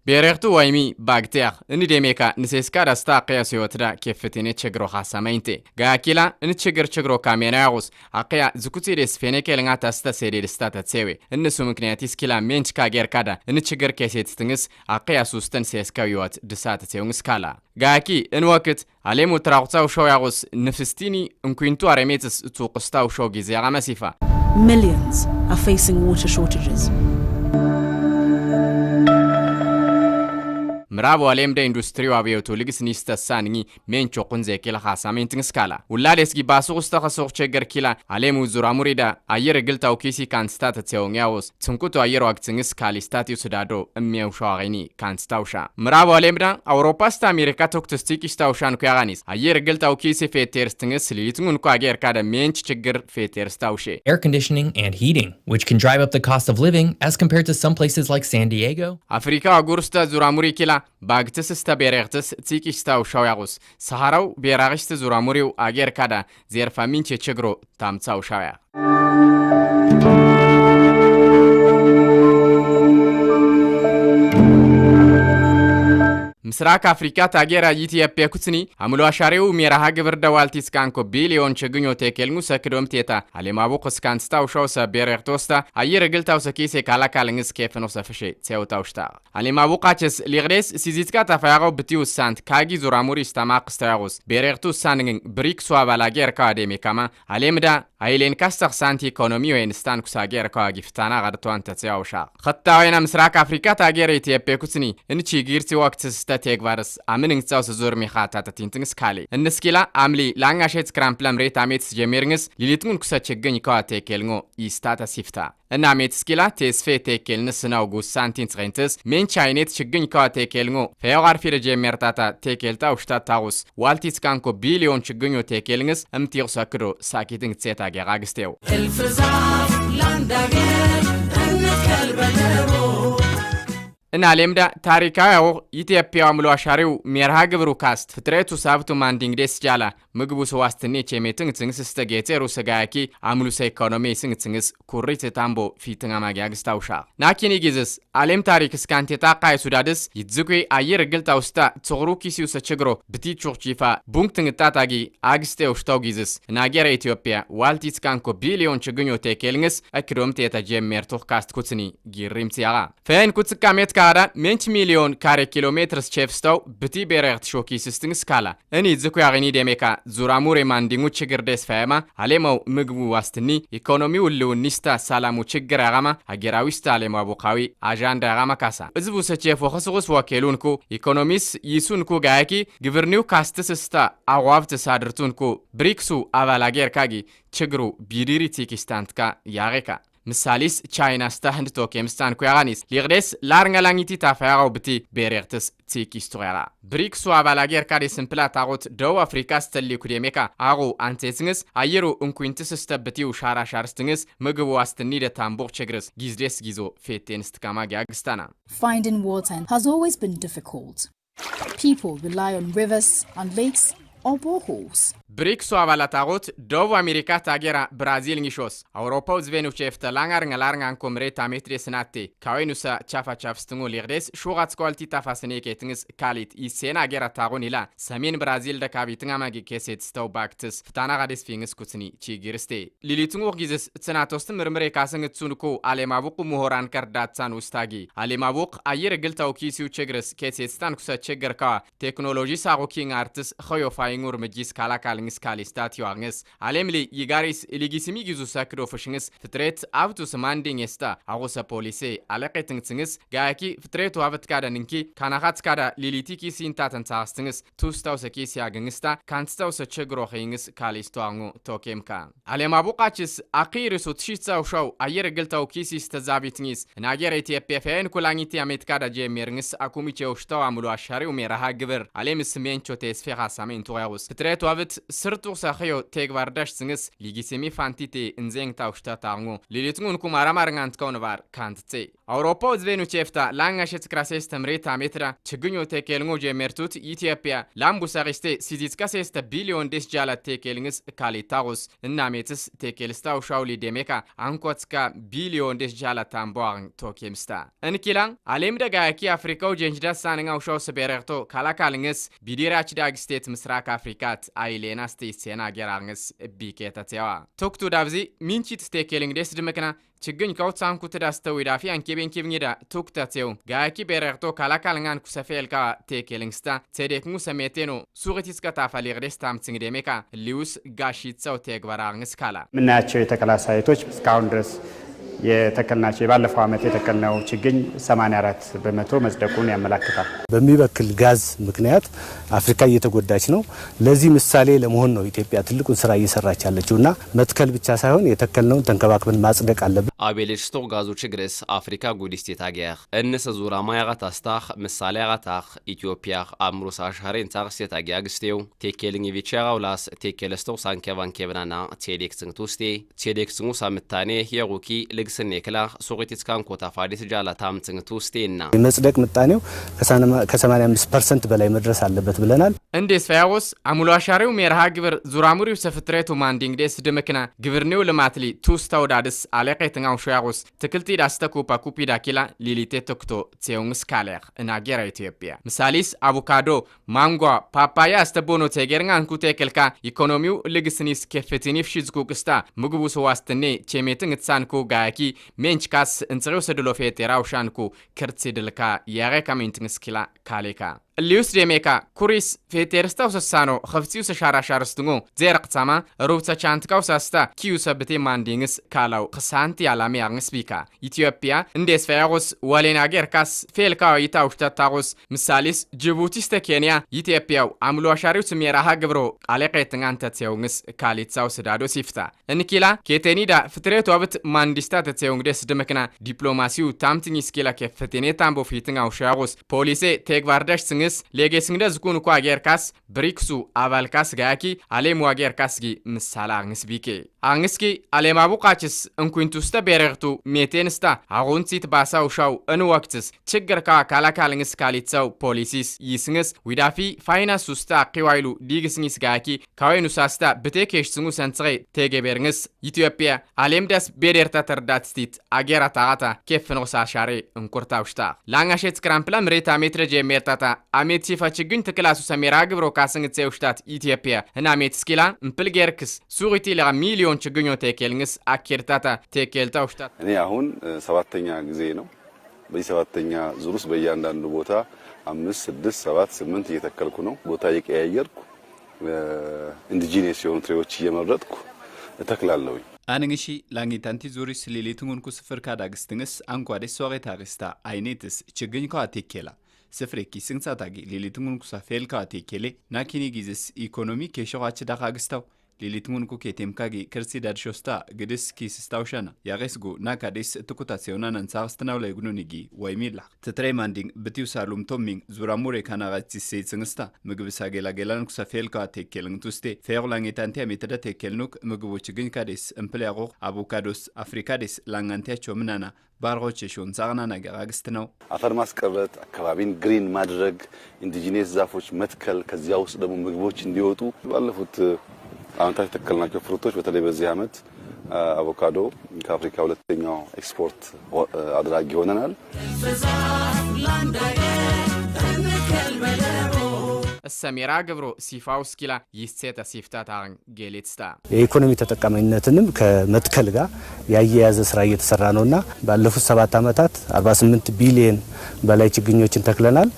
بيريغتو وايمي باغتيغ اني ديميكا نسيسكا راستا قياس يوتدا كيفتيني تشغرو خاصامينتي غاكيلا ان تشغر كاميناغوس اقيا زكوتي ديس فينيكي لنغا تاستا سيري دستا تسيوي انسو مكنياتيس كيلا مينش كاغير كادا ان تشغر كيسيت ستنغس اقيا سوستن سيسكا يوت دسات تسيونغس كالا غاكي ان وقت عليمو تراغتاو شوياغوس نفستيني انكوينتو اريميتس توقستاو شوغي زيغا مسيفا. Millions are facing water shortages. مرابو عليم دا اندستريو ابيوتو لغس نيستساني مينچو قنزي كيلا خاصامين تنسكالا ولا ديسكي باسو استخسوق تشغر كيلا عليمو زوراموري دا اير غلتاو كيسي كان ستات تيونياوس تنكوتو اير واكتنس كالي ستاتيو سدادو اميو شاغيني كان ستاوشا مرابو عليم دا اوروبا ستا امريكا توكتستيكي ستاوشان كيغانيس اير غلتاو كيسي فيتيرستنس ليتون كو اغير كادا مينچ تشغر فيتيرستاوشي. Air conditioning and heating, which can drive up the cost of living as compared to some places like San Diego. افريكا غورستا زوراموري كيلا باغتس ستا بيرغتس تيكيشتاو شاوياغوس سهاراو بيراغشت زوراموريو اغير كادا زير فامينچه چغرو تامصاو شاويا. مسراك أفريقيا تاجر أجيتي أبيكوتني عملوا شاريو ميراها جبر دوالتيس كانكو بيليون شجنيو تكلمو سكرهم تيتا على ما بوقس كان ستاو شوسا بيرغتوستا أي رجل تاوسا كيسي كالا كالنجس كيف نوسا فشي تساو تاوشتا على ما بوقاتش لغريس سيزيتكا تفاعو بتيو سانت كاجي زوراموري استماق ستاوس بيرغتو سانين بريك سوا بالاجير كاديمي كما على مدا أيلين كاستر سانتي إيكونوميو إنستان كساجير كاجي فتانا غدتوان تساوشا خطا وين مسراك أفريقيا تاجر أجيتي أبيكوتني إن تيجيرتي وقت تيغوارس امنين تاو سزور ميخاتا تتينتنس كالي النسكيلا عملي لانغاشيت كرامبلام ريت اميتس جيميرنس ليليتمون كسا تشغني كوا تيكلغو يستاتا سيفتا ان اميتس كيلا تيسفي تيكلنس ناوغو سانتين ترينتس مين تشاينيت تشغني كوا تيكلغو فيوغار في جيميرتاتا تيكلتا وشتا تاوس والتيس كانكو بيليون تشغنيو تيكلنس امتيغ ساكرو ساكيتنج تسيتا غيراغستيو الفزاف لانداغير الكلبلو ان علمدا تاريخاو يتيابيا ملو شاريو ميرها غبرو كاست فتريتو سابتو ماندينغ ديس جالا مغبو سواستني چيميتنغ تنگس ستگيتيرو سگايكي عملو سيكونومي سنگ تنگس كوريت تامبو في تنغاماغي اغستاوشا ناكيني جيزس علم تاريخ سكانتي تاقاي سودادس يتزكوي اير غلتاوستا تصغرو كيسيو سچغرو بتي چورچيفا بونغ تنگ تاتاغي اغستاوشتاو جيزس ناغير ايثيوبيا والتيس كانكو بيليون چگنيو تيكلنگس اكروم تيتا جيميرتو كاست كوتسني غيريمتياغا فين كوتسكاميت كارا منش مليون كاري كيلومتر شيفستو بتي بيرغت شوكي سيستنغ سكالا اني زكو يغني ديميكا زوراموري ماندينغو چيگر ديس فايما عليمو مغبو واستني ايكونومي ولو نيستا سالامو چيگر اغاما اگراويستا عليمو ابوقاوي اجاندا اغاما كاسا ازبو سچيفو خسغس وكيلونكو ايكونوميس يسونكو غايكي گورنيو كاستسستا اغوافت سادرتونكو بريكسو اوالاگير كاگي چيگرو بيريري تيكستانتكا ياغيكا مساليس تشاينا ستاهند توكيمستان كويغانيس ليغديس لارنغالانغيتي تافاغو بتي بيريغتس تيكي ستوغيرا بريكسو ابالاغير كاري سمبلا تاغوت دو افريكا ستلي كوديميكا اغو انتيسنس ايرو انكوينتس ستبتي وشارا شارستنس مغبو واستني د تامبور چگرس گيزديس گيزو فيتينستكاما گاغستانا. Finding water has always been difficult. People rely on rivers and lakes or boreholes. بريكسو avalatagot دو امريكا تاغيرا برازيل نيشوس اوروبا وزفينو تشيفتا لانغارنغ كومري تاميتري سناتي كاوينوسا تشافا تشافستنغو ليغديس شوغات كوالتي تافاسني كيتنس كاليت يسينا غيرا تاغونيلا سمين برازيل دكابي تنغاماغي كيسيت ستو باكتس فتانا غاديس فينغس كوتسني تشيغيرستي ليليتنغو غيزس تسناتوست مرمري كاسنغ تسونكو عليمابوق مهوران كردات سان وستاغي عليمابوق اير غلتاو كيسيو تشيغرس كيسيت ستان كوسا تشيغركا تكنولوجي ساغو كينغ ارتس خيو فاينغور مجيس كالا كاليستاتيو أغنس علملي يغاريس إليجيسمي جزو ساكرو فشنس فتريت أفتوس ماندين يستا أغوسا بوليسي علاقة تنسنس غاكي فتريتو أفت كادا ننكي كاناخات كادا ليليتيكي سينتا تنساستنس توستاو سكيسي أغنستا كانستاو سچگرو خينس كاليستو أغنو توكيمكا علم أبوقاتشس أقيرسو تشيتساو شو أير قلتاو كيسي استزابيتنيس ناغير إتيابي فين كولانيتي أميت كادا جي ميرنس أكومي چوشتاو عملو أشاري وميرها قبر علم السمين چو تيسفيغا سامين توغي ሻውስ ፍትሬት ዋብት ስርጡ ሳኺዮ ተግባርዳሽ ጽንስ ሊጊሴሚ ፋንቲቴ እንዘን ታውሽታ ታንጎ ሊሊትኑን ኩማራማርንጋንት ከውንባር ካንትቴ አውሮፓ ዝቬኑ ቼፍታ ላንጋሸት ክራሴስ ተምሬታ ሜትራ ችግኞ ተከልንጎ ጀመርቱት ኢትዮጵያ ላምቡሳሪስቴ ሲዚትካሴስ ቢሊዮን ዴስ ጃላ ተከልንስ ካሊታውስ እና ሜትስ ተከልስታው ሻውሊ ደሜካ አንኮትካ ቢሊዮን ዴስ ጃላ ታምቦን ቶኬምስታ እንኪላን አለም ደጋያኪ አፍሪካው ጀንጅዳ ሳንጋው ሻው ሰበረርቶ ካላካልንስ ቢዲራች ዳግ ስቴት ምስራቅ አፍሪካት አይሌና ስቴት ሴና ገራንስ ቢኬታቴዋ ቶክቱ ዳብዚ ሚንቺት ተከልንግ ዴስ ድመክና ችግኝ ከውትሳንኩ ተዳስተው ይዳፊ አንኬቤን ኬብኝዳ ቶክታቴው ጋያኪ በረርቶ ካላካልንጋን ኩሰፌልካ ተከልንግስታ ቴዴክሙ ሰሜቴኖ ሱሪቲስ ከታፋሊር ዴስ ታምጽንግ ደሜካ ሊውስ ጋሺትሳው ተግባራንስ ካላ ምናያቸው የተከላ ሳይቶች እስካሁን ድረስ የተከልናቸው የባለፈው ዓመት የተከልነው ችግኝ 84 በመቶ መጽደቁን ያመለክታል። በሚበክል ጋዝ ምክንያት አፍሪካ እየተጎዳች ነው። ለዚህ ምሳሌ ለመሆን ነው ኢትዮጵያ ትልቁን ስራ እየሰራች ያለችውና መትከል ብቻ ሳይሆን የተከልነውን ተንከባክበን ማጽደቅ አለብን። አቤልሽቶ ጋዙ ችግርስ አፍሪካ ጉዲስት የታገር እንሰ ዙራ ማያጋት አስታኽ ምሳሌ ያጋታኽ ኢትዮጵያ አምሮስ አሻሬን ታርስ የታገያግስቴው ቴኬልኝ ቪቻራውላስ ቴኬለስቶ ሳንኬቫን ኬብናና ቴዴክስንቱስቴ ቴዴክስኑ ሳምታኔ የሩኪ ልግስኔ ክላ ሶሪቲስካን ኮታ ፋዲስ ጃላ ታምጽንቱስቴና የመጽደቅ ምጣኔው ከ85% በላይ መድረስ አለበት ብለናል። እንዴስ ፈያውስ አሙሉ አሻሪው ሜርሃ ግብር ዙራሙሪው ሰፍትሬቱ ማንዲንግ ዴስ ድመክና ግብርኔው ለማትሊ ቱስታውዳድስ አለቀይተኛው ሻውስ ትክልቲ ዳስተኩፓ ኩፒዳ ኪላ ሊሊቴ ቶክቶ ጼውንስ ካለር እናገራ ኢትዮጵያ ምሳሊስ አቮካዶ ማንጎ ፓፓያ አስተቦኖ ተገርኛን ኩቴክልካ ኢኮኖሚው ልግስኒስ ከፍቲኒፍ ሽዝኩክስታ ምግቡ ሰዋስተኔ ቼሜትን ትሳንኩ ጋያኪ ሜንችካስ እንጽሬው ሰድሎፌ ቴራውሻንኩ ክርትሲድልካ ያሬ ካሚንትንስኪላ ካሌካ ሊውስ ደሜካ ኩሪስ ፌቴርስታው ሰሳኖ ኸፍጺው ሰሻራሻርስትንጎ ዘርቅጻማ ሩብጻ ቻንትካው ሳስታ ኪዩ ሰብቴ ማንዲንግስ ካላው ኸሳንቲ ያላሚ ያርንስ ቢካ ኢትዮጵያ እንዴስ ፈያሮስ ወሌናገር ካስ ፌልካው ይታውሽታታሮስ ምሳሌስ ጅቡቲስ ተኬንያ ኢትዮጵያው አምሎ አሻሪው ስሜራሃ ግብሮ አለቀይትንጋን ተጼውንስ ካሊትሳው ስዳዶ ሲፍታ እንኪላ ኬቴኒዳ ፍትሬት ወብት ማንዲስታ ተጼውንግደስ ድመክና ዲፕሎማሲው ታምትኒ ስኪላ ከፈቴኔ ታምቦ ፊትንጋው ሻሮስ ፖሊሴ ተግባርዳሽ ሌጌስንግደ ዝኩን ኳ አገርካስ ብሪክሱ አባልካስ ጋያኪ አሌም ዋገርካስጊ ምሳላ አንስቢኬ አንስኪ አሌም አቡቃችስ እንኩንቱስተ በረርቱ ሜቴንስታ አሁንሲት ባሳው ሻው እንወክትስ ችግርካ ካላካልንስ ካሊትሳው ፖሊሲስ ይስንስ ዊዳፊ ፋይናንስ ውስታ ቂዋይሉ ዲግስኒስ ጋያኪ ካወይኑ ሳስታ ብቴኬሽ ስንጉ ሰንጽሬ ቴጌበርንስ ኢትዮጵያ አሌም ደስ ቤደርታ ተርዳትስቲት አገራ ታታ ከፍኖ ሳሻሬ እንኩርታውሽታ ላንጋሸት ክራምፕላ ምሬታ ሜትረ ጀመርታታ አሜት ሲፋ ችግኝ ተክላሱ ሰሜራ ግብሮ ካስንግ ጼውሽታት ኢትዮጵያ እና አሜት ስኪላ ምፕልጌርክስ ሱሪቲ ለ ሚሊዮን ችግኞ ተከልንስ አኬርታታ ተከልታውሽታት እኔ አሁን ሰባተኛ ጊዜ ነው። በዚህ ሰባተኛ ዙሩስ በእያንዳንዱ ቦታ 5 6 7 8 እየተከልኩ ነው። ቦታ እየቀያየርኩ ኢንዲጂነስ የሆኑ ትሬዎች እየመረጥኩ እተክላለሁ። አንንሺ ላንጊታንቲ ዙሪስ ሊሊቱን ኩስፍር ካዳግስትንስ አንኳዴ ሶሬታ አርስታ አይኔትስ ችግኝ ካቴኬላ ስፍሬኪ ስንሳታጊ ሊሊቱን ኩሳ ፌልካ ቴኬሌ ናኪኒ ጊዝስ ኢኮኖሚ ከሾዋች ዳኻግስታው ሊሊቱን ኩ ከቴምካጊ ክርሲ ዳድሾስታ ግድስ ኪስስታውሻና ያሬስጉ ናካዴስ ትኩታሲዮና ነንሳርስትናው ላይ ጉኑኒጊ ወይሚላ ትትሬማንዲንግ ብቲው ሳሉም ቶሚንግ ዙራሙሬ ካናራቺ ሴጽንስታ ምግብሳ ጌላጌላን ኩሳ ፌልካ ቴኬልን ቱስቴ ፌርላንጌታንቲ አሜተዳ ቴኬልኑክ ምግቦች ግን ካዴስ እምፕሊያቆ አቮካዶስ አፍሪካዴስ ላንጋንቲያቸው ምናና ባሮች ሾን ዛርና ነገር አግስት ነው አፈር ማስቀረት አካባቢን ግሪን ማድረግ ኢንዲጂነስ ዛፎች መትከል ከዚያ ውስጥ ደግሞ ምግቦች እንዲወጡ ባለፉት አመታት ተከልናቸው ፍሩቶች በተለይ በዚህ አመት አቮካዶ ከአፍሪካ ሁለተኛው ኤክስፖርት አድራጊ ሆነናል። ሰሜራ ግብሮ ሲፋው ስኪላ ይስቴታ ሲፍታ ታን ጌሌትስታ የኢኮኖሚ ተጠቃሚነትንም ከመትከል ጋር ያያያዘ ስራ እየተሰራ ነውና ባለፉት 7 አመታት 48 ቢሊዮን በላይ ችግኞችን ተክለናል።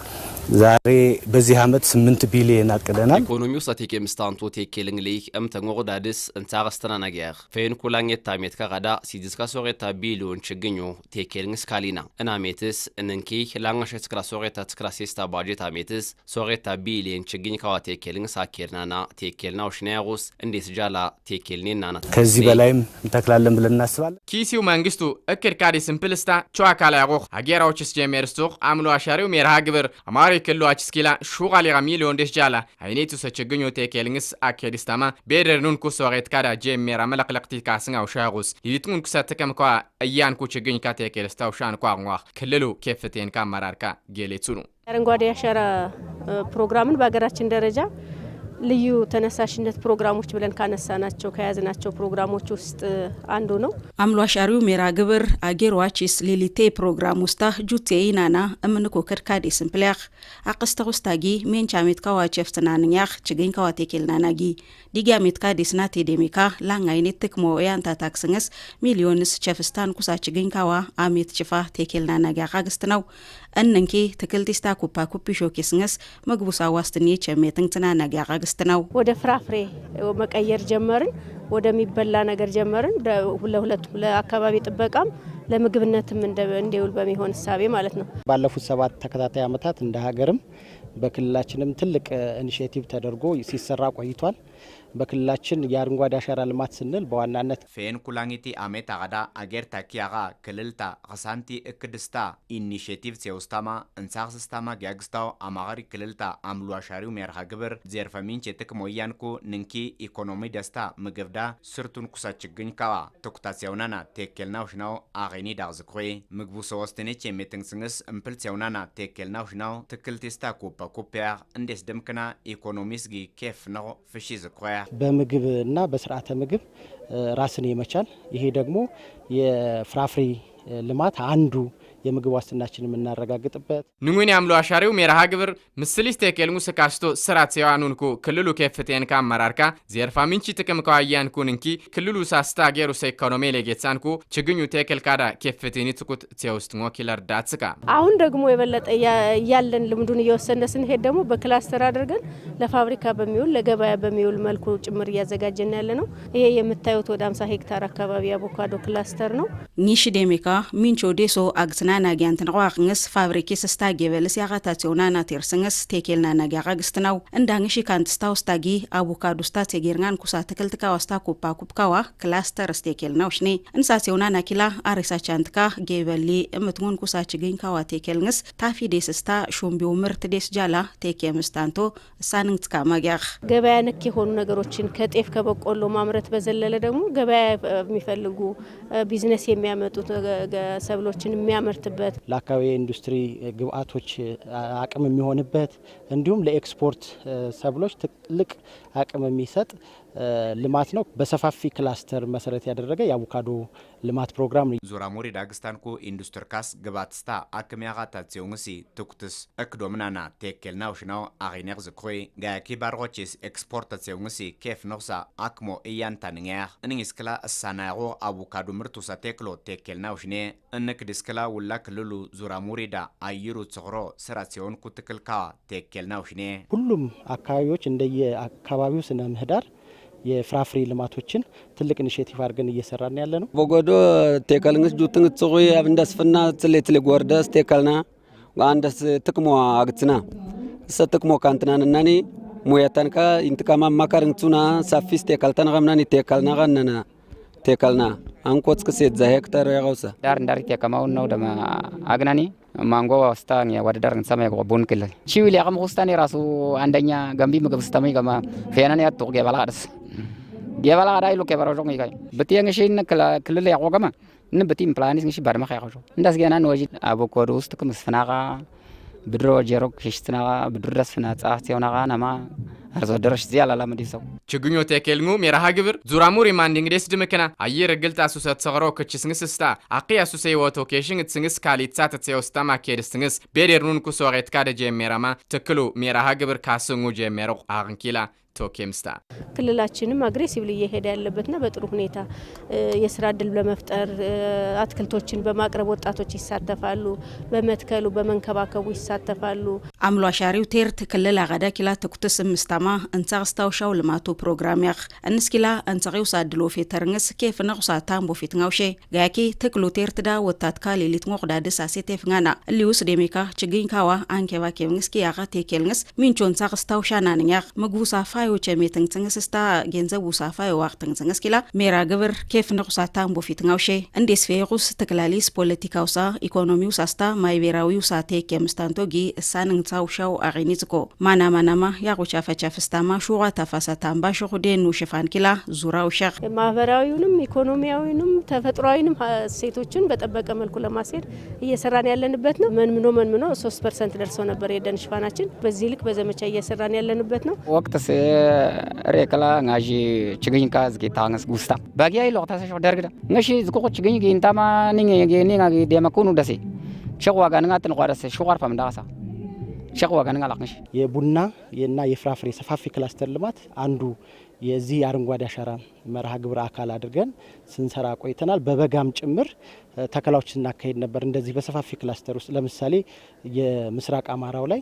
ዛሬ በዚህ አመት 8 ቢሊዮን አቅደናል። ኢኮኖሚው ሳቴኬ ምስታንቶ ቴኬልንግ ሊክ እምተንጎ ዳድስ እንታራስተና ነገር ፌን ኩላንጌት ታሜት ካዳ ሲዲስካ ሶሬታ ቢሊዮን ችግኞ ቴኬልንግ ስካሊና እናሜትስ እንንኪ ላንጋሸት ስክራ ሶሬታ ስክራሲስታ ባጀት አሜትስ ሶሬታ ቢሊዮን ችግኝ ካዋ ቴኬልንግ ሳኬርናና ቴኬልናው ሽናያሩስ እንዴት ጃላ ቴኬልኔና ናታ ከዚህ በላይም እንተክላለን ብለን እናስባለን። ኪሲው መንግስቱ እክር ካዲ ሲምፕልስታ ቹአካላ ያቆ አገራዎችስ ጀመርስቶ አምሎ አሻሪው ሜርሃ ግብር አማሪ كلو أشسكيلا شو غالي غميلون ديش جالا عينيتو سچگنيو تيكيلنس أكيدستاما بيدر نون كو سوغيت كادا جيم ميرا ملق لقتي كاسنغا وشاغوس ليتون كسا تكم كوا أيان كو چگني كا تيكيلستا وشان كوا غواخ كللو كيفتين كا مراركا جيليتسونو አረንጓዴ አሻራ ፕሮግራምን በአገራችን ደረጃ ልዩ ተነሳሽነት ፕሮግራሞች ብለን ካነሳናቸው ከያዝናቸው ፕሮግራሞች ውስጥ አንዱ ነው። አምሎ አሻሪው ሜራ ግብር አጌርዋችስ ሊሊቴ ፕሮግራም ውስጥ ጁቴይናና እምንኮ ከርካዴ ስምፕላክ አቅስተውስታጊ ሜንቻሜት ካዋቸፍ ትናንኛክ ችግኝ ካዋቴኬልናናጊ ዲጋሜት ካዴስና ቴዴሜካ ላንጋይኔት ተክሞ ያንታ ታክስንስ ሚሊዮንስ ቸፍስታን ኩሳ ችግኝ ካዋ አሜት ጭፋ ቴኬልናናጊ አጋግስት ነው እንንኪ ተክልቲስታ ኩፓ ኩፒሾ ኬስንስ መግቡሳ ዋስትኒ ቸሜትን ትናናጊ አጋግስተናው ወደ ፍራፍሬ መቀየር ጀመርን ወደሚበላ ነገር ጀመርን ለሁለቱ ለአካባቢ ጥበቃም ለምግብነትም እንደውል በሚሆን ሐሳቤ ማለት ነው። ባለፉት 7 ተከታታይ አመታት እንደ ሀገርም በክልላችንም ትልቅ ኢኒሺዬቲቭ ተደርጎ ሲሰራ ቆይቷል። በክልላችን የአረንጓዴ አሻራ ልማት ስንል በዋናነት ፌን ኩላንጊቲ አሜት አጋዳ አገር ታኪያጋ ክልልታ ቀሳንቲ እክድስታ ኢኒሺዬቲቭ ሲውስታማ እንሳክስታማ ጋግስታው አማሪ ክልልታ አምሉ አሻሪው ሜርሃ ግብር ዘርፈሚንች የተክሞያንኩ ንንኪ ኢኮኖሚ ደስታ ምግብዳ ስርቱን ኩሳ ችግኝ ካዋ ተኩታሲያውናና ቴኬልናው ሽናው አገኒ ዳዝኩይ ምግቡ ሰወስተኔች የሜትንስንስ እምፕል ሲያውናና ቴኬልናው ሽናው ትክልቲስታ ኩፓ ኩፒያ እንዴስ ደምክና ኢኮኖሚስጊ ኬፍ ነው ፍሺ ዝኩያ በምግብና በስርዓተ ምግብ ራስን የመቻል ይሄ ደግሞ የፍራፍሬ ልማት አንዱ የምግብ ዋስትናችን የምናረጋግጥበት ንጉን ያምሉ አሻሪው ሜራሃ ግብር ምስሊስ ቴኬልሙ ስካስቶ ስራት ሲያኑንኩ ክልሉ ከፍቴን ካመራርካ ዘርፋ ምንጭ ጥቅም ካያንኩ ንንኪ ክልሉ ሳስታ አገሩ ኢኮኖሚ ለጌትሳንኩ ችግኙ ቴኬል ካዳ ከፍቴኒ ትኩት ሲውስት ሞኪለር ዳትስካ አሁን ደግሞ የበለጠ ያለን ልምዱን እየወሰነ ስንሄድ ደግሞ በክላስተር አድርገን ለፋብሪካ በሚውል ለገበያ በሚውል መልኩ ጭምር ያዘጋጀን ያለ ነው። ይሄ የምታዩት ወደ 50 ሄክታር አካባቢ አቮካዶ ክላስተር ነው። ኒሽ ዴሜካ ሚንቾ ዴሶ አግስና ናጊያንትን ቋቅንስ ፋብሪኬ ስስታ ጌበልስ ያጋታቸውና ናቴርስንስ ቴኬልና ናጊያ ግስትናው እንዳንሽ ካንትስታው ስታጊ አቮካዶ ስታ ቴጌርናን ኩሳ ተከልትካ ዋስታ ኩፓ ኩፕካዋ ክላስተር ስቴኬልናው ሽኔ እንሳሴውና ናኪላ አሬሳቻንትካ ጌበሊ እምትሙን ኩሳ ችግኝ ካዋ ቴኬልንስ ታፊ ዴስስታ ሹምቢው ምርት ዴስ ጃላ ቴኬምስታንቶ ሳንንትካ ማጊያ ገበያ ነክ የሆኑ ነገሮችን ከጤፍ ከበቆሎ ማምረት በዘለለ ደግሞ ገበያ የሚፈልጉ ቢዝነስ የሚያመጡት ሰብሎችን የሚያመርትበት ለአካባቢ ኢንዱስትሪ ግብአቶች አቅም የሚሆንበት እንዲሁም ለኤክስፖርት ሰብሎች ትልቅ አቅም የሚሰጥ ልማት ነው። በሰፋፊ ክላስተር መሰረት ያደረገ የአቮካዶ ልማት ፕሮግራም ነው። ዙራሙሪ ዳግስታንኩ ኢንዱስትሪ ካስ ግባትስታ አክሚያጋታጽዮንሲ ትኩትስ እክዶምናና ቴኬልናው ሽናው አሪነር ዝኩይ ጋያኪ ባርጎችስ ኤክስፖርታጽዮንሲ ኬፍ ነውሳ አክሞ እያንታንኛ እንንስክላ እሳናያጎ አቮካዶ ምርቱሳ ቴክሎ ቴኬልናው ሽኔ እንክድስክላ ውላ ክልሉ ዙራሙሪዳ አይሩ ጽግሮ ስራሲዮን ኩትክልካ ቴኬልናው ሽኔ ሁሉም አካባቢዎች እንደየ አካባቢው ስነ ምህዳር የፍራፍሬ ልማቶችን ትልቅ ኢኒሺዬቲቭ አድርገን እየሰራን ያለ ነው። በጎዶ ቴከልንስ ጁትን ጽጉይ አብንደስፍና ስለትለ ጎርደስ ቴከልና አንደስ ጥቅሞ አግትና ሰጥቅሞ ካንትናንናኒ ሙያታንካ ኢንትካማ ማካርንቱና ሳፊስ ቴከልተን ገምናኒ ቴከልና ገነና ቴከልና አንቆጽ ከሴት ዛሄክተር ያውሳ ዳር እንዳሪ ቴከማው ነው ደማ አግናኒ ማንጎ ዋስታን ያወደደር እንሰማይ ጎቡን ክልል ቺዊል ያቀም ሆስታን የራሱ አንደኛ ገንቢ ምግብ ስተማይ ገማ ፈያናን ያጡ ገባላስ ገባላ ዳይሉ ከበረጆ ይጋይ በቲያንሽን ክልል ያቆገማ ንብቲም ፕላኒስ ንሽ ባርማ ያቆጆ እንዳስ ገና ነው ወጂ አቮካዶ ውስጥ ከመስፈናጋ ብድሮ ጀሮክ ሽሽትና ብድረስ ፍና ጻፍቲውናጋ ናማ አርዞ ደረሽ ዚያላላ መዲሰው ችግኞ ቴኬልሙ ሜራሃ ግብር ዙራሙሪ ማንዲንግ ደስ ድምከና አየር ግልጣ ሱሰት ሰግሮ ከችስንግስስታ አቂያ ሱሰይ ወቶ ኬሽንግ ጽንግስ ካሊትሳት ተሰውስታ ማኬድስንግስ ቤደርኑን ኩሶሬት ካደ ጀሜራማ ተክሉ ሜራሃ ግብር ካስንጉ ጀሜሮ አርንኪላ ቶኬምስታ ክልላችንም አግሬሲቭሊ እየሄደ ያለበትና በጥሩ ሁኔታ የስራ እድል ለመፍጠር አትክልቶችን በማቅረብ ወጣቶች ይሳተፋሉ፣ በመትከሉ በመንከባከቡ ይሳተፋሉ። አምሎ አሻሪው ቴርት ክልል አጋዳ ኪላ ተኩትስ ምስተማ እንጻስታው ሻው ልማቱ ፕሮግራም ያኽ እንስኪላ እንጻው ሳድሎ ፌተርንስ ኬፍ ነቁሳ ታምቦ ፊትናውሼ ጋያኪ ተክሉ ቴርት ዳ ወጣት ካሊሊት ሞቅዳድስ አሴቴፍናና ሊውስ ዴሜካ ችግኝ ካዋ አንኬባ ኬምንስኪ ያጋ ቴኬልንስ ሚንቾን ጻስታው ሻናንያ ምግቡሳ ካዮች ሜትን ትንግስታ ገንዘብ ውሳፋ የዋቅ ትንግስኪላ ሜራ ግብር ኬፍ ንቁሳታን ቦፊትናውሼ እንዴስ ፌሩስ ተክላሊስ ፖለቲካውሳ ኢኮኖሚውስ አስታ ማይቤራዊው ሳቴ ከምስታንቶጊ እሳንንታውሻው አሪኒዝኮ ማናማ ያቆቻ ፈቻ ፍስታማ ሹራ ተፋሳታን ባሽኹዴኑ ሽፋን ኪላ ዙራው ሸር ማህበራዊውንም ኢኮኖሚያዊውንም ተፈጥሯዊንም ሴቶችን በጠበቀ መልኩ ለማስሄድ እየሰራን ያለንበት ነው። መንምኖ 3% ደርሶ ነበር የደን ሽፋናችን። በዚህ ልክ በዘመቻ እየሰራን ያለንበት ነው። ወቅት ሬክላ ngaji ችግኝ ካዝ ጌታንስ ጉስታ ባጊያ ይሎታ ሰሽ ደርግዳ ngashi ዝቆ ችግኝ ጌንታማ ንኝ ደመኩኑ ደሴ ሸቋ ጋንጋትን ቋረሰ ሹዋር ፈምዳሳ ሸቋ ጋንጋላክሽ የቡና እና የፍራፍሬ ሰፋፊ ክላስተር ልማት አንዱ የዚህ አረንጓዴ አሻራ መርሃ ግብር አካል አድርገን ስንሰራ ቆይተናል። በበጋም ጭምር ተከላዎችን እናካሄድ ነበር። እንደዚህ በሰፋፊ ክላስተር ውስጥ ለምሳሌ የምስራቅ አማራው ላይ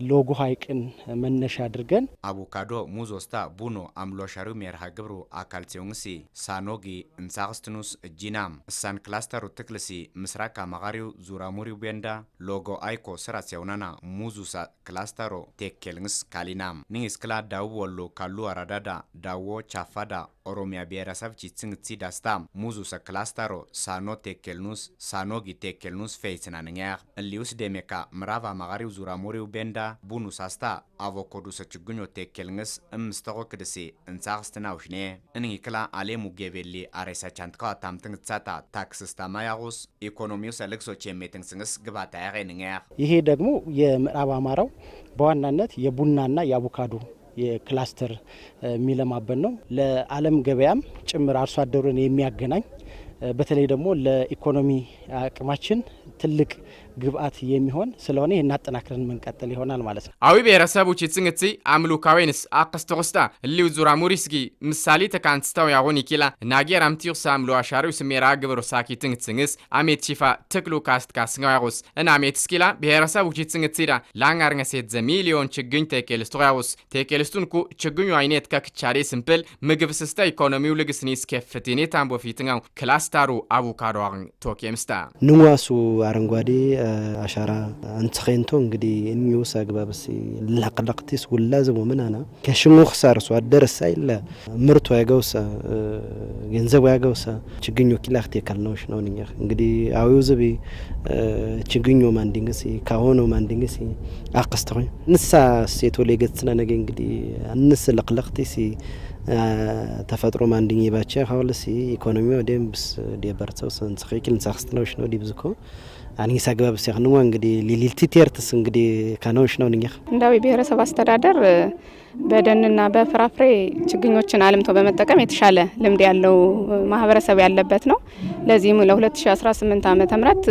ሎጎ ሀይቅን መነሻ አድርገን አቮካዶ ሙዞስታ ቡኖ አምሎሻሩ መርሃ ግብሩ አካል ሲሆንሲ ሳኖጊ እንሳክስትኑስ እጂናም እሳን ክላስተሩ ትክልሲ ምስራቅ አማራሪው ዙራሙሪው ቤንዳ ሎጎ አይኮ ስራ ሲሆናና ሙዙሳ ክላስተሮ ቴክልንስ ካሊናም ንግስ ክላ ዳው ወሎ ካሉ አራዳዳ ዳዎ ቻፋዳ ኦሮሚያ ብሔረሰብ ቺጽንግሲ ዳስታም ሙዙሳ ክላስተሮ ሳኖ ቴክልኑስ ሳኖጊ ቴክልኑስ ፌይስናንኛር እሊውስ ደሜካ ምራብ አማራሪው ዙራሙሪው ቤንዳ ቡኑ ሳስታ አቮካዶ ሰችግኞ ቴክልንስ እምስተቆ ክድሲ እንሳክስትናውሽኔ እንክላ አሌሙ ጌቤሊ አሬሳ ቻንትካ ታምትንግጻታ ታክስስታ ማያውስ ኢኮኖሚው ሰልክሶች የሚትንስንስ ግባታ ያገኝኛር ይሄ ደግሞ የምዕራብ አማራው በዋናነት የቡናና የአቮካዶ የክላስተር የሚለማበን ነው። ለዓለም ገበያም ጭምር አርሶ አደሩን የሚያገናኝ በተለይ ደግሞ ለኢኮኖሚ አቅማችን ትልቅ ግብአት የሚሆን ስለሆነ እናጠናክረን መንቀጠል ይሆናል ማለት ነው። አዊ ብሔረሰቡ ቺጽንግቲ አምሉካዌንስ አቀስተውስታ ሊው ዙራ ሙሪስጊ ምሳሌ ተካንስተው ያሆን ይኪላ ናጌር አምቲው ሳምሎ አሻሪው ስሜራ ግብሩ ሳኪ ትንግጽንግስ አሜት ቺፋ ትክሉ ካስት ካስንጋው ያውስ እና አሜት ስኪላ ብሔረሰቡ ቺጽንግቲዳ ላንጋርኛ ሴት ዘሚሊዮን ችግኝ ቴኬልስቶ ያውስ ቴኬልስቱን ኩ ችግኙ አይነት ከክቻሬ ሲምፕል ምግብ ስስታ ኢኮኖሚው ልግስኒስ ከፍቲኔ ታምቦ ፊትኛው ክላስተሩ አቮካዶ አን ቶኬምስታ ንዋሱ አረንጓዴ አሻራ አንጽኸንቶ እንግዲህ እንዩስ አግባብሲ ለቅለቅቲስ ወላዘሙ ምናና ከሽሙ خسارስ ወደረስ አይለ ምርቱ ያገውሳ ገንዘቡ ያገውሳ ችግኙ ኪላክቴ ካልነውሽ ነው ንኛ እንግዲህ አዊው ዘቢ ችግኙ ማንዲንግሲ ካሆኖ ማንዲንግሲ አቀስተው ንሳ ሴቶ ለገጽና ነገ እንግዲህ አንስ ለቅለቅቲሲ ተፈጥሮ ማንዲኝ ይባቻ ሀውልሲ ኢኮኖሚው ደምስ ዲበርተው ሰንጽኸይክል ንሳክስትነውሽ ነው ዲብዝኮ አኒ ሳግባብ ሲያንው እንግዲህ ሊሊቲ ቲርትስ እንግዲህ ካኖሽ ነው ንኛ እንዳዊ ብሔረሰብ አስተዳደር በደንና በፍራፍሬ ችግኞችን አልምቶ በመጠቀም የተሻለ ልምድ ያለው ማህበረሰብ ያለበት ነው። ለዚህም ለ2018 ዓመተ ምህረት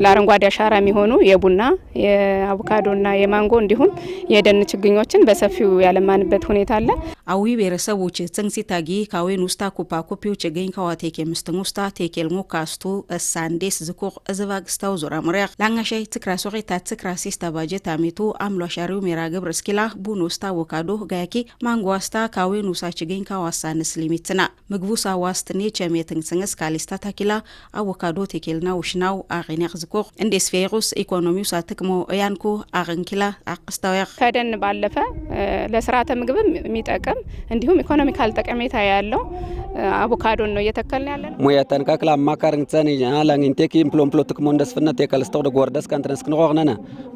ለአረንጓዴ አሻራ የሚሆኑ የቡና የአቮካዶና የማንጎ እንዲሁም የደን ችግኞችን በሰፊው ያለማንበት ሁኔታ አለ። አዊ ብሔረሰቦች ጽንሲታጊ ካዌን ውስታ ኩፓ ኮፒው ችግኝ ካዋቴክ የምስተን ውስታ ቴኬልሞ ካስቱ እሳንዴስ ዝኮ እዘባግስታው ዞራ ሙሪያ ላንጋሻይ ትክራሶሪ ታትክራሲስ ታባጀት አሜቱ አምሎ አሻሪው ሜራ ግብር እስኪላ ቡኖ ውስታ አቮካዶ ጋያኪ ማንጎ ዋስታ ካዌን ውሳ ችግኝ ካዋሳንስ ሊሚትና ምግቡ ሳዋስትኔ ቸሜትን ጽንስ ካሊስታ ታኪላ አቮካዶ ቴኬልና ውሽናው አሪኒያ ዝኮ እንዴስ ፌሩስ ኢኮኖሚው ሳትክሞ ያንኩ አርንኪላ አቅስታው ከደን ባለፈ ለስርዓተ ምግብ የሚጠቅም እንዲሁም ኢኮኖሚካል ጠቀሜታ ያለው አቮካዶ ነው እየተከልን ያለን ሙያታን ካክላ ማካርንተን ያላንንቴክ ኢምፕሎምፕሎ ትክሞ እንደስፍነት የከልስተው ደጎርዳስ ካንትነስ ክንቆርነና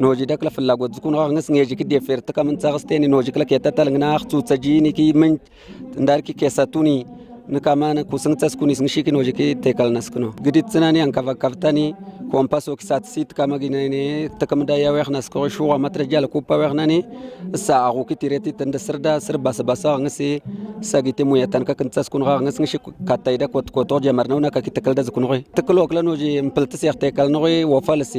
ኖጂ ደክለ ፍላጎት ዝኩ ነው አንስ ነጂ ክዲ ፈርት ከመንጻስተኒ ኖጂ ክለ ከተተልግና አክቱ ተጂኒኪ ምን እንዳርኪ ከሰቱኒ ንካማነ ኩስንተስ ኩኒስ ንሽኪ ኖጂ ተከልነስኩ ነው ግዲት ጽናኒ አንከፈከፍተኒ ኮምፓስ ኦክሳት ሲት ከመግነኔ ተከምዳ ያወኽናስ ኮሹ ማትረጃ ለኩፓ ወኽናኒ እሳ አቁኪ ቲሬቲ እንደስርዳ ስርባ ሰባሳ ንሲ ሰጊቲ ሙያታን ከንጸስ ኩን ንስ ንሽ ካታይዳ ኮትኮቶ ጀመርነውና ከኪተከልደ ዝኩን ነው ተክሎ ክለኖጂ ምፕልትስ ያክተከል ነው ወፋልሲ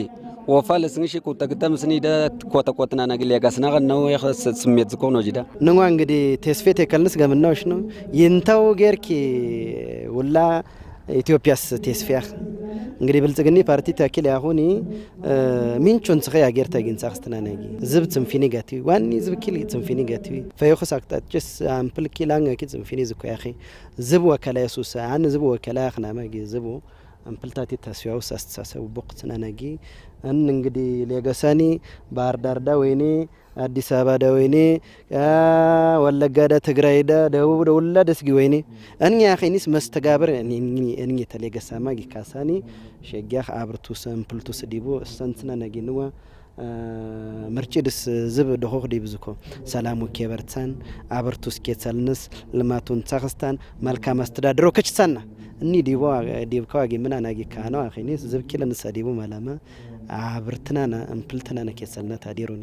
ወፋልስ ንሽ ኩተግተም ስኒዳ ኮተኮትና ናግሊ ያጋስና ነው ያኸስ ስሜት ዝኮ ነው ጂዳ ንዋ እንግዲህ ተስፌት የከልንስ ገምናውሽ ነው ይንታው ጌርኪ ወላ ኢትዮጵያስ ተስፊያ እንግዲህ ብልጽግኒ ፓርቲ ታኪል ያሁኒ ሚንቾን ጽኸ ያገር ታግን ሳክስተናነጊ ዝብ ጽንፊኒ ጋቲ ዋኒ ዝብ ኪል ጽንፊኒ ጋቲ ፈይኹስ አክጣጭስ አምፕል ኪላንጋ ኪ ጽንፊኒ ዝኮ ያኺ ዝብ ወከላ ኢየሱስ አን ዝብ ወከላ ያኽና ማጊ ዝብ አምፕልታቲ ተስያውስ አስተሳሰብ ቦቅትናነጊ እንግዲህ ሌገሰኒ ባህር ዳር ዳ ወይኔ አዲስ አበባ ዳ ወይኔ ወለጋ ዳ ትግራይ ዳ ደቡብ ዳ ወላ ደስጊ ወይኔ እንኛ ያኺኒስ መስተጋብር እንኛ ተሌገሳማ ጊካሳኒ ሸጊያ አብርቱ ሰምፕልቱ ስዲቦ ሰንትና ነጊንዋ ምርጭድስ ዝብ ደሆኽ ዲብዝኮ ሰላሙ ኬበርታን አብርቱ ስኬትሰልንስ ልማቱን ጻኽስታን መልካም አስተዳድሮ ከችሳና እኒ ዲቦ ካጊ ምና ናጊ ካኖ አኺኒስ ዝብ ኪለን ሰዲቦ ማላማ አብርትናና እምፕልትናና ኬሰልና ታዲሮኒ